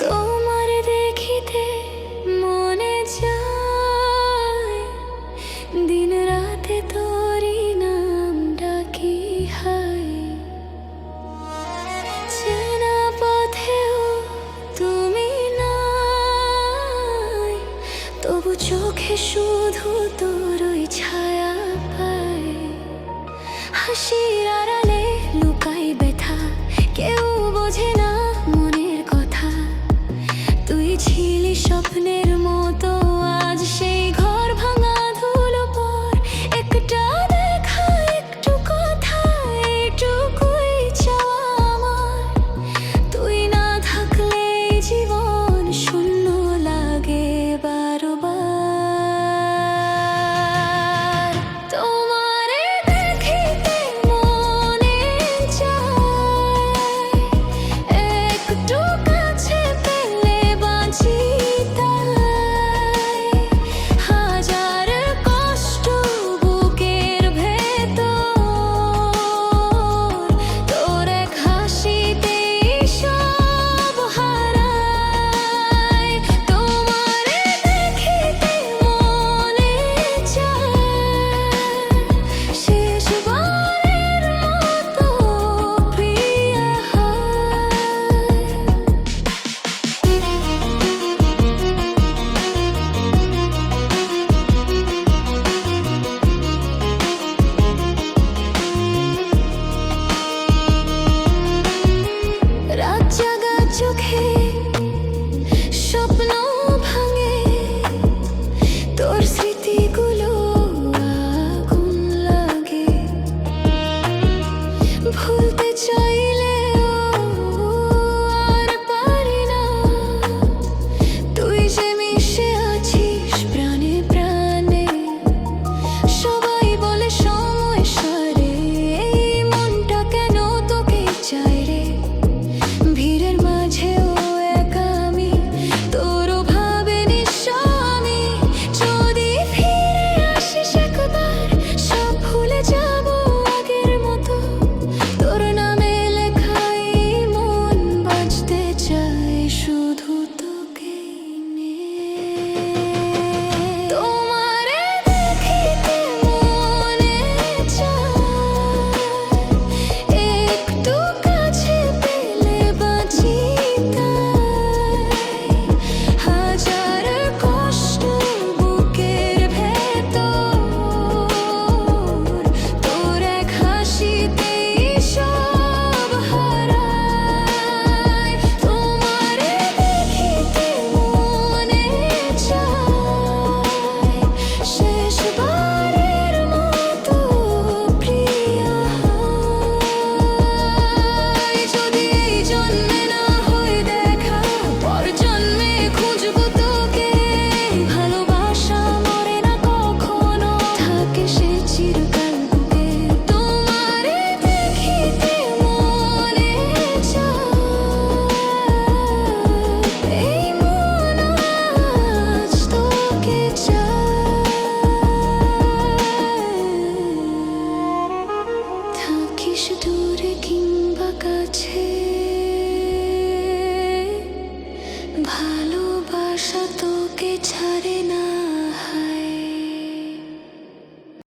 তোমার দেখিতে মনে যায়, দিন রাতে তোরি নাম ডাকি হায়। চেনা পথেও তুমি নাই, তবু চোখে শুধু তোরই ছায়া পায়। হাসির আড়ালে লুকাই ব্যথা, কেউ বোঝে না মনের কথা। তুই ছিলি স্বপ্নের মতো, আজ সেই ঘর ভাঙা ধুলো পর। একটা দেখা, একটু কথা, এইটুকুই চাওয়া আমার। তুই না থাকলে জীবন শূন্য লাগে বারবার। তোমারে দেখিতে মনে চায়, একটু কাছে পেলে বাঁচি তাই। হাজার কষ্ট বুকের ভেতর, তোর এক হাসিতেই সব হারাই। তোমারে দেখিতে মনে চায়, শেষবারের মতো প্রিয়া রাত জাগা চোখে স্বপ্ন ভাঙে, তোর স্মৃতিগুলো আগুন লাগে। ভুলতে চাইলেও আর পারি না, তুই যে মিশে আছিস প্রাণে প্রাণে। সবাই বলে সময় সারে, এই মনটা কেন তোকে চাই রে। ভিড়ের মাঝেও একা আমি, তোর অভাবে নিঃস্ব আমি। যদি ফিরে আসিস একবার, সব ভুলে যাব আগের মতো। তোর নামে লেখাই মন, বাঁচতে চাই শুধু তোকে নিয়ে। তোমারে দেখিতে মনে চায়, একটু কাছে পেলে বাঁচি তাই। হাজার কষ্ট বুকের ভেতর, তোর এক হাসিতেই সব হারাই। তোমারে দেখিতে মনে চায়, শেষবারের মতো প্রিয়া হায়। যদি এই জন্মে না হয় দেখা, পর জন্মে খুঁজবো তোকে। ভালোবাসা মরে না কখনো, থাকে সে চিরকাল বুকে। তোমারে দেখিতে মনে চায়, এই মন আজ তোকে চায়। থাকিস দূরে কিংবা কাছে, ভালোবাসা তোকে ছাড়ে না।